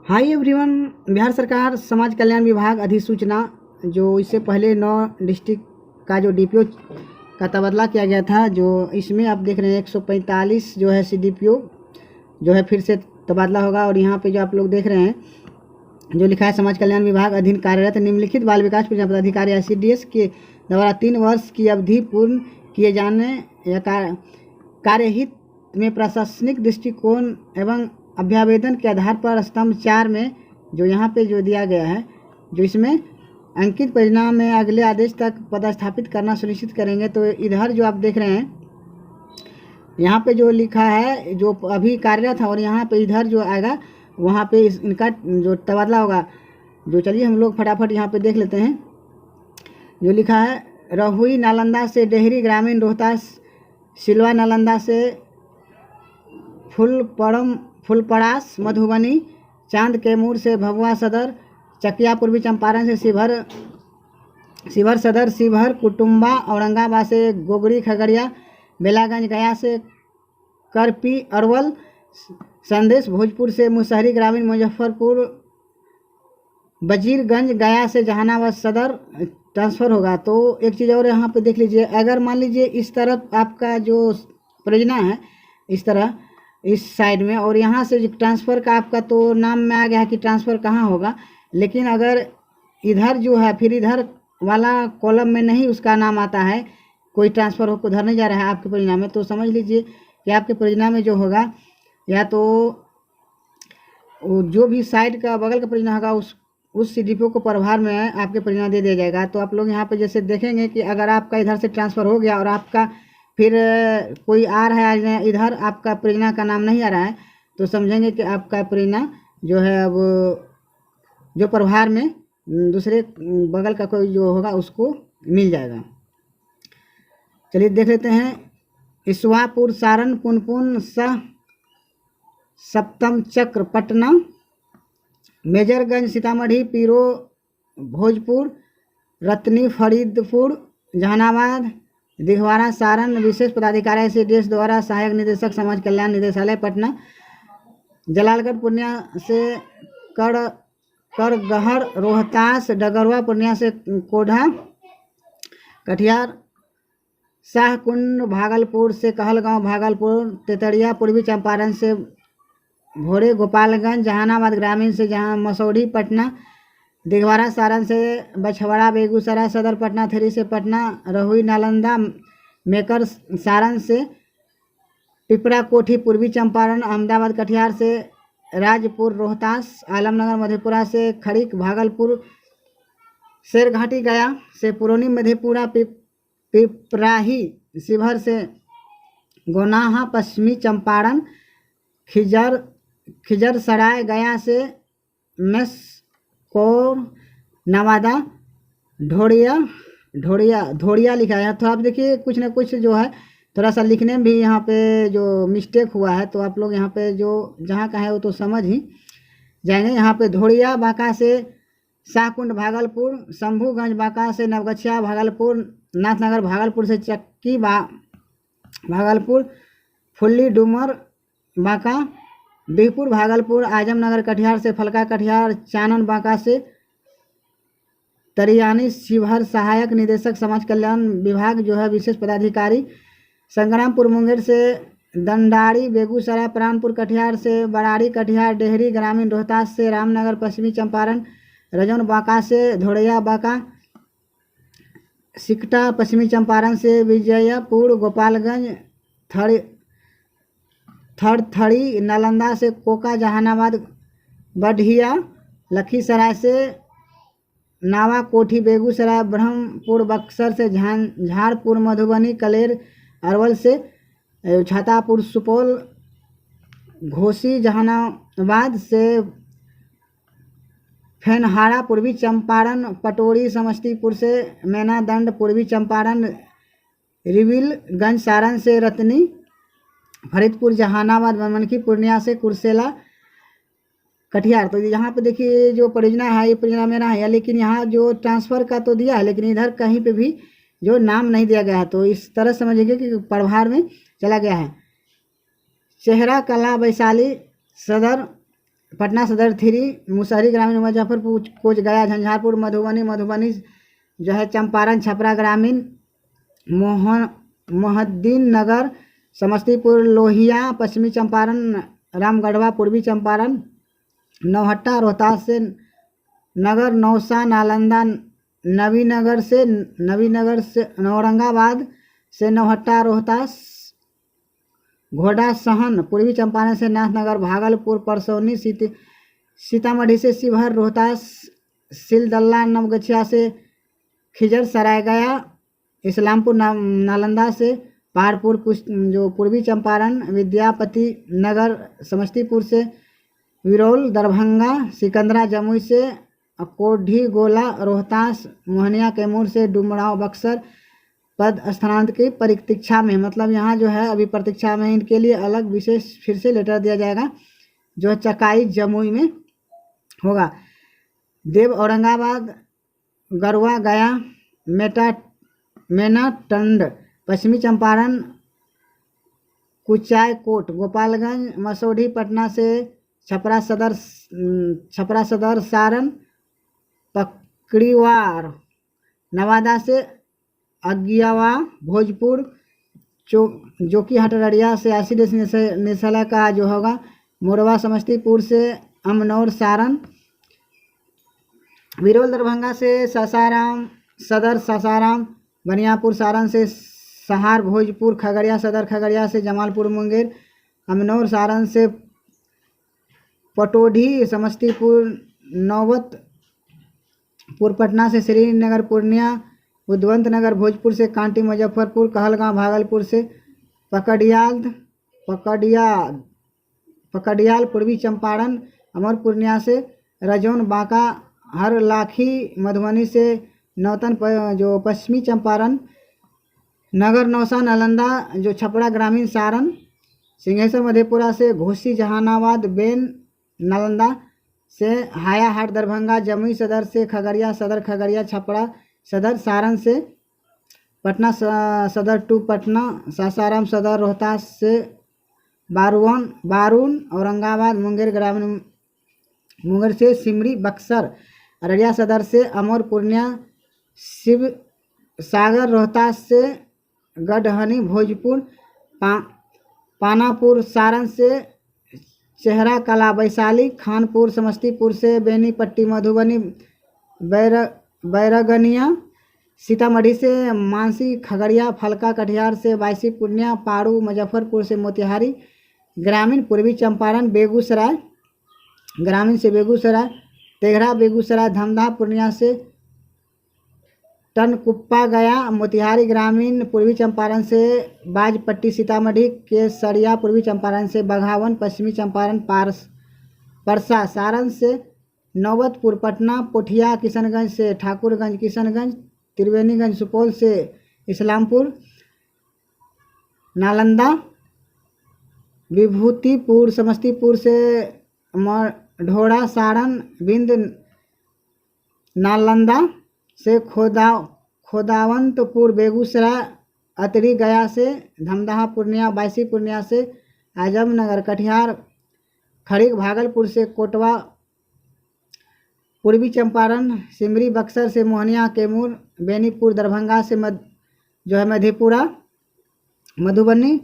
Hi everyone. Bihar सरकार समाज कल्याण विभाग अधिसूचना जो इससे पहले 9 डिस्ट्रिक्ट का जो डीपीओ का तबादला किया गया था, जो इसमें आप देख रहे हैं 145 जो है सीडीपीओ जो है फिर से तबादला होगा। और यहाँ पे जो आप लोग देख रहे हैं जो लिखा है समाज कल्याण विभाग अधीन कार्यरत निम्नलिखित बाल विकास परियोजना पदाधिकारी ICDS के द्वारा 3 वर्ष की अवधि पूर्ण किए जाने या कार्यहित में प्रशासनिक दृष्टिकोण एवं अभ्यावेदन के आधार पर स्तंभ 4 में जो यहाँ पे जो दिया गया है, जो इसमें अंकित परिणाम में अगले आदेश तक पदस्थापित करना सुनिश्चित करेंगे। तो इधर जो आप देख रहे हैं यहाँ पे जो लिखा है जो अभी कार्यरत है, और यहाँ पे इधर जो आएगा वहाँ पे इनका जो तबादला होगा। जो चलिए हम लोग फटाफट यहाँ पे देख लेते हैं। जो लिखा है रहुई नालंदा से डेहरी ग्रामीण, रोहतास सिलवा नालंदा से फुलपड़ास मधुबनी, चांद कैमूर से भभुआ सदर, चकिया पूर्वी चंपारण से शिवहर सदर, शिवहर कुटुम्बा, औरंगाबाद से गोगरी खगड़िया, बेलागंज गया से करपी अरवल, संदेश भोजपुर से मुसहरी ग्रामीण, मुजफ्फरपुर वजीरगंज गया से जहानाबाद सदर ट्रांसफ़र होगा। तो एक चीज़ और यहाँ पे देख लीजिए, अगर मान लीजिए इस तरफ आपका जो परियोजना है इस तरह इस साइड में, और यहाँ से ट्रांसफ़र का आपका तो नाम में आ गया है कि ट्रांसफ़र कहाँ होगा, लेकिन अगर इधर जो है फिर इधर वाला कॉलम में नहीं उसका नाम आता है, कोई ट्रांसफ़र हो उधर नहीं जा रहा है आपके परियोजना में, तो समझ लीजिए कि आपके परियोजना में जो होगा या तो जो भी साइड का बगल का परियोजना होगा उस सीडीपीओ को प्रभार में आपके परियोजना दे दिया जाएगा। तो आप लोग यहाँ पे जैसे देखेंगे कि अगर आपका इधर से ट्रांसफ़र हो गया और आपका फिर कोई आ रहा है इधर आपका परियोजना का नाम नहीं आ रहा है, तो समझेंगे कि आपका परियोजना जो है अब जो प्रभार में दूसरे बगल का कोई जो होगा उसको मिल जाएगा। चलिए देख लेते हैं। ईसवापुर सारण, पुनपुन सह सप्तम चक्र पटना, मेजरगंज सीतामढ़ी, पीरो भोजपुर, रतनी फरीदपुर, जहानाबाद, दिघवाड़ा सारण। विशेष पदाधिकारी ICDS द्वारा सहायक निदेशक समाज कल्याण निदेशालय पटना, जलालगढ़ पूर्णिया से करगहर, रोहतास डगरवा पूर्णिया से कोढ़ा, कटिहार शाहकुंड भागलपुर से कहलगांव भागलपुर, तेतरिया पूर्वी चंपारण से भोरे गोपालगंज, जहानाबाद ग्रामीण से जहां मसौढ़ी पटना, दिघवाड़ा सारण से बछवाड़ा बेगूसराय सदर, पटना थेरी से पटना, रहुई नालंदा मेकर सारण से पिपरा कोठी पूर्वी चंपारण, अहमदाबाद कटिहार से राजपुर रोहतास, आलमनगर मधेपुरा से खड़ीक भागलपुर, शेरघाटी गया से पुरौनी मधेपुरा, पिपराही शिवहर से गोनाहा पश्चिमी चंपारण, खिजरसराय गया से मेस्कोर नवादा, ढोड़िया लिखा है। तो आप देखिए कुछ ना कुछ जो है थोड़ा सा लिखने में भी यहाँ पे जो मिस्टेक हुआ है, तो आप लोग यहाँ पे जो जहाँ का है वो तो समझ ही जाएंगे। यहाँ पे ढोड़िया बांका से शाहकुंड भागलपुर, शंभूगंज बांका से नवगछिया भागलपुर, नाथनगर भागलपुर से चक्की भागलपुर, फुल्ली डूमर बांका, बिहपुर भागलपुर, आजमनगर कटिहार से फलका कटिहार, चानन बांका से तरियानी शिवहर। सहायक निदेशक समाज कल्याण विभाग जो है विशेष पदाधिकारी संग्रामपुर मुंगेर से दंडारी बेगूसराय, प्राणपुर कटिहार से बराड़ी कटिहार, डेहरी ग्रामीण रोहतास से रामनगर पश्चिमी चंपारण, रजौन बांका से धोड़िया बांका, सिकटा पश्चिमी चंपारण से विजयपुर, गोपालगंज थड़थड़ी नालंदा से कोका, जहानाबाद बढ़िया, लखीसराय से नावा कोठी बेगूसराय, ब्रह्मपुर बक्सर से झारपुर मधुबनी, कलेर अरवल से छातापुर सुपौल, घोसी जहानाबाद से फेनहारा पूर्वी चंपारण, पटोरी समस्तीपुर से मैनादंड पूर्वी चंपारण, रिविलगंज सारण से रतनी फरीदपुर, जहानाबाद बनमनखी पूर्णिया से कुर्सेला कटिहार। तो यहाँ पे देखिए जो परियोजना है ये परियोजना मेरा है, लेकिन यहाँ जो ट्रांसफ़र का तो दिया है लेकिन इधर कहीं पे भी जो नाम नहीं दिया गया है, तो इस तरह समझिए कि प्रभार में चला गया है। चेहरा कला वैशाली सदर, पटना सदर 3, मुसहरी ग्रामीण मुजफ्फरपुर, कोच गया, झंझारपुर, मधुबनी जो है चंपारण, छपरा ग्रामीण, मोहद्दीन नगर, समस्तीपुर, लोहिया पश्चिमी चंपारण, रामगढ़वा पूर्वी चंपारण, नौहट्टा रोहतास से नगर, नौसा नालंदा, नवीनगर से औरंगाबाद से नौहट्टा रोहतास, घोड़ा सहन पूर्वी चंपारण से नाथनगर, भागलपुर, परसौनी, सीतामढ़ी से शिवहर, रोहतास, सिलदल्ला, नवगछिया से खिजर सरायगया, इस्लामपुर, नालंदा से पहाड़पुर जो पूर्वी चंपारण, विद्यापति नगर समस्तीपुर से, विरोल दरभंगा, सिकंदरा जमुई से, कोढ़ी गोला रोहतास, मोहनिया कैमूर से, डुमराव बक्सर पद स्थानांतरित की प्रतीक्षा में, मतलब यहाँ जो है अभी प्रतीक्षा में, इनके लिए अलग विशेष फिर से लेटर दिया जाएगा जो चकाई जमुई में होगा। देव औरंगाबाद, गरुआ गया, मेनाटंड पश्चिमी चंपारण, कुचायकोट गोपालगंज, मसौढ़ी पटना से, छपरा सदर सारण, पकड़ीवार नवादा से, अगियावा भोजपुर, जोकीहाट अररिया से, आशीष निशाला का जो होगा, मोरवा समस्तीपुर से, अमनौर सारण, विरोल दरभंगा से, सासाराम सदर सासाराम, बनियापुर सारण से, सहार भोजपुर, खगड़िया सदर खगड़िया से, जमालपुर मुंगेर, अमनौर सारण से, पटोढ़ी समस्तीपुर, नौबतपुर पटना से, श्रीनगर पूर्णिया, उद्वंत नगर भोजपुर से, कांटी मुजफ्फरपुर, कहलगांव भागलपुर से, पकड़ियाल पूर्वी चंपारण, अमर पूर्णिया से, रजौन बांका हरलाखी मधुबनी से, नौतन जो पश्चिमी चंपारण, नगर नौसा नालंदा जो छपरा ग्रामीण सारण, सिंहेश्वर मधेपुरा से, घोसी जहानाबाद बेन नालंदा से, हायाहाट दरभंगा, जमुई सदर से, खगड़िया सदर खगड़िया, छपरा सदर सारण से, पटना सदर 2 पटना, सासाराम सदर रोहतास से, बारून औरंगाबाद, मुंगेर ग्रामीण मुंगेर से, सिमरी बक्सर अररिया सदर से, अमर पूर्णिया, शिव सागर रोहतास से, गढ़हनी भोजपुर, पानापुर सारण से, चेहरा कला वैशाली, खानपुर समस्तीपुर से, बेनीपट्टी मधुबनी, बैरगनिया सीतामढ़ी से, मानसी खगड़िया, फलका कटिहार से, बायसी पूर्णिया, पारू मुजफ्फरपुर से, मोतिहारी ग्रामीण पूर्वी चंपारण, बेगूसराय ग्रामीण से, बेगूसराय तेघरा बेगूसराय, धमधा पूर्णिया से, टनकुप्पा गया, मोतिहारी ग्रामीण पूर्वी चंपारण से, बाजपट्टी सीतामढ़ी, केसरिया पूर्वी चंपारण से, बघावन पश्चिमी चंपारण, परसा सारण से, नौबतपुर पटना, पोठिया किशनगंज से, ठाकुरगंज किशनगंज, त्रिवेणीगंज सुपौल से, इस्लामपुर नालंदा, विभूतिपुर समस्तीपुर से, ढोड़ा सारण, बिंद नालंदा से, खोदावंतपुर बेगूसराय, अतरी गया से, धमदाहा पूर्णिया, बायसी पूर्णिया से, आजमनगर कटिहार, खड़ीक भागलपुर से, कोटवा पूर्वी चंपारण, सिमरी बक्सर से, मोहनिया कैमूर, बेनीपुर दरभंगा से, जो है मधेपुरा मधुबनी,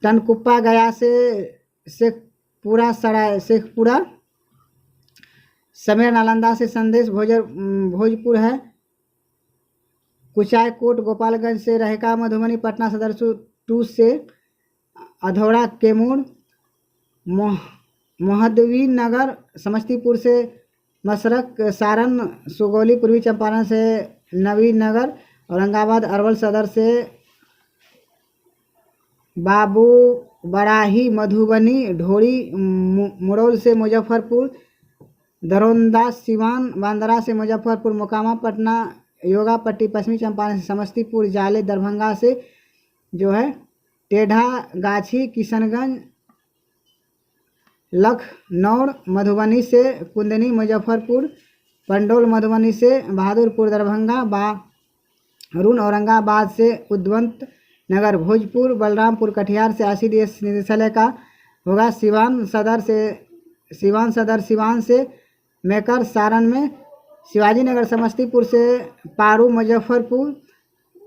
टनकुप्पा गया से, शेखपुरा समेर नालंदा से, संदेश भोजपुर है, कुचायकोट गोपालगंज से, रहका मधुबनी, पटना सदर 2 से, अधौड़ा कैमूर, मोहद्दवी नगर समस्तीपुर से, मसरक सारण, सुगौली पूर्वी चंपारण से, नवीनगर औरंगाबाद, अरवल सदर से, बाबू बराही मधुबनी, ढोरी मुरौल से, मुजफ्फरपुर, दरौंदा सिवान, बांद्रा से, मुजफ्फरपुर, मोकामा पटना, योगापट्टी पश्चिमी चंपारण से, समस्तीपुर, जाले दरभंगा से, जो है टेढ़ा गाछी किशनगंज, लखनौर मधुबनी से, कुंदनी मुजफ्फरपुर, पंडोल मधुबनी से, बहादुरपुर दरभंगा, बारून औरंगाबाद से, उद्वंत नगर भोजपुर, बलरामपुर कटिहार से, आशीष निदेशालय का होगा, सिवान सदर से, सिवान सदर सिवान से मेकर सारण में, शिवाजी नगर समस्तीपुर से पारू मुजफ्फरपुर,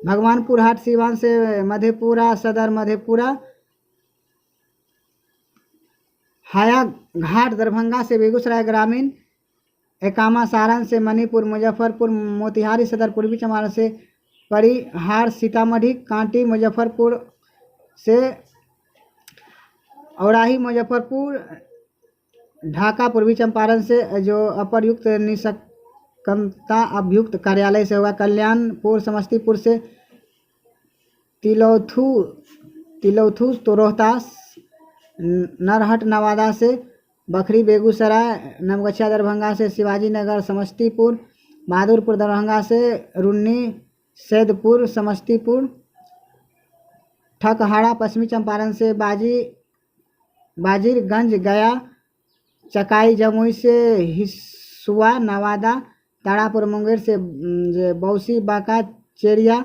भगवानपुर हाट सिवान से मधेपुरा सदर मधेपुरा, हाया घाट दरभंगा से बेगूसराय ग्रामीण, एकामा सारण से मणिपुर मुजफ्फरपुर, मोतिहारी सदर पूर्वी चंपारण से परिहार सीतामढ़ी, कांटी मुजफ्फरपुर से औराही मुजफ्फरपुर, ढाका पूर्वी चंपारण से जो अपरयुक्त निष्कमता अभियुक्त कार्यालय से होगा, कल्याणपुर समस्तीपुर से तिलौथू तो रोहतास, नरहट नवादा से बखरी बेगूसराय, नवगछिया दरभंगा से शिवाजी नगर समस्तीपुर, बहादुरपुर दरभंगा से रुन्नी सैदपुर समस्तीपुर, ठकहाड़ा पश्चिमी चंपारण से बाजीरगंज गया, चकाई जमुई से हिसुआ नवादा, तारापुर मुंगेर से बौसी बांका चेरिया,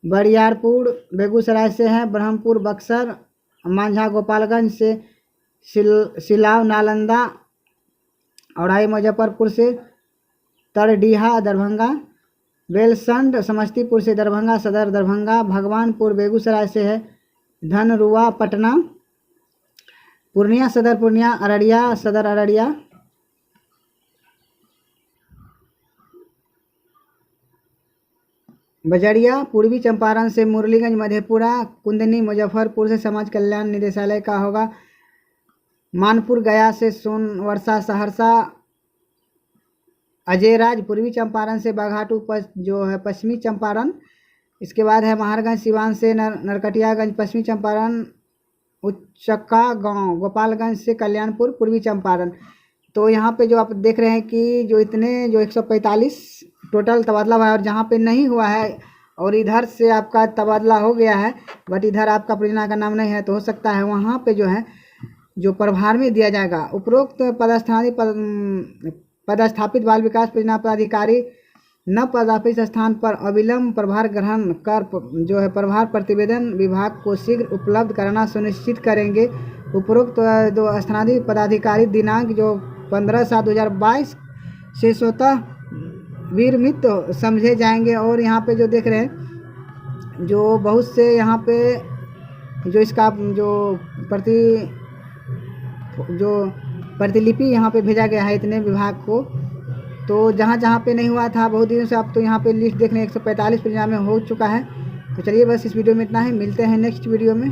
बरियारपुर बेगूसराय से है, ब्रह्मपुर बक्सर, मांझा गोपालगंज से सिलाव नालंदा, औराई मुजफ्फरपुर से तरडीहा दरभंगा, बेलसंड समस्तीपुर से दरभंगा सदर दरभंगा, भगवानपुर बेगूसराय से है, धनरुआ पटना, पूर्णिया सदर पूर्णिया, अररिया सदर अररिया, बजरिया पूर्वी चंपारण से मुरलीगंज मधेपुरा, कुंदनी मुजफ्फरपुर से समाज कल्याण निदेशालय का होगा, मानपुर गया से सोनवर्षा सहरसा, अजयराज पूर्वी चंपारण से बाघाटू जो है पश्चिमी चंपारण, इसके बाद है महारगंज सिवान से नरकटियागंज पश्चिमी चंपारण, उच्चक्का गांव गोपालगंज से कल्याणपुर पूर्वी चंपारण। तो यहाँ पे जो आप देख रहे हैं कि जो इतने जो 145 टोटल तबादला हुआ है, और जहाँ पे नहीं हुआ है और इधर से आपका तबादला हो गया है बट इधर आपका परियोजना का नाम नहीं है, तो हो सकता है वहाँ पे जो है जो प्रभार में दिया जाएगा उपरोक्त पदस्थापित बाल विकास परियोजना पदाधिकारी न पदापित स्थान पर अविलंब प्रभार ग्रहण कर जो है प्रभार प्रतिवेदन विभाग को शीघ्र उपलब्ध कराना सुनिश्चित करेंगे। उपरोक्त दो स्थानाधिक पदाधिकारी दिनांक जो 15/7/2022 से स्वतः विरमित समझे जाएंगे। और यहाँ पे जो देख रहे हैं जो बहुत से यहाँ पे जो इसका जो प्रतिलिपि यहाँ पे भेजा गया है इतने विभाग को, तो जहाँ जहाँ पे नहीं हुआ था बहुत दिनों से, आप तो यहाँ पे लिस्ट देख रहे हैं 145 परिणाम में हो चुका है। तो चलिए बस इस वीडियो में इतना ही, मिलते हैं नेक्स्ट वीडियो में।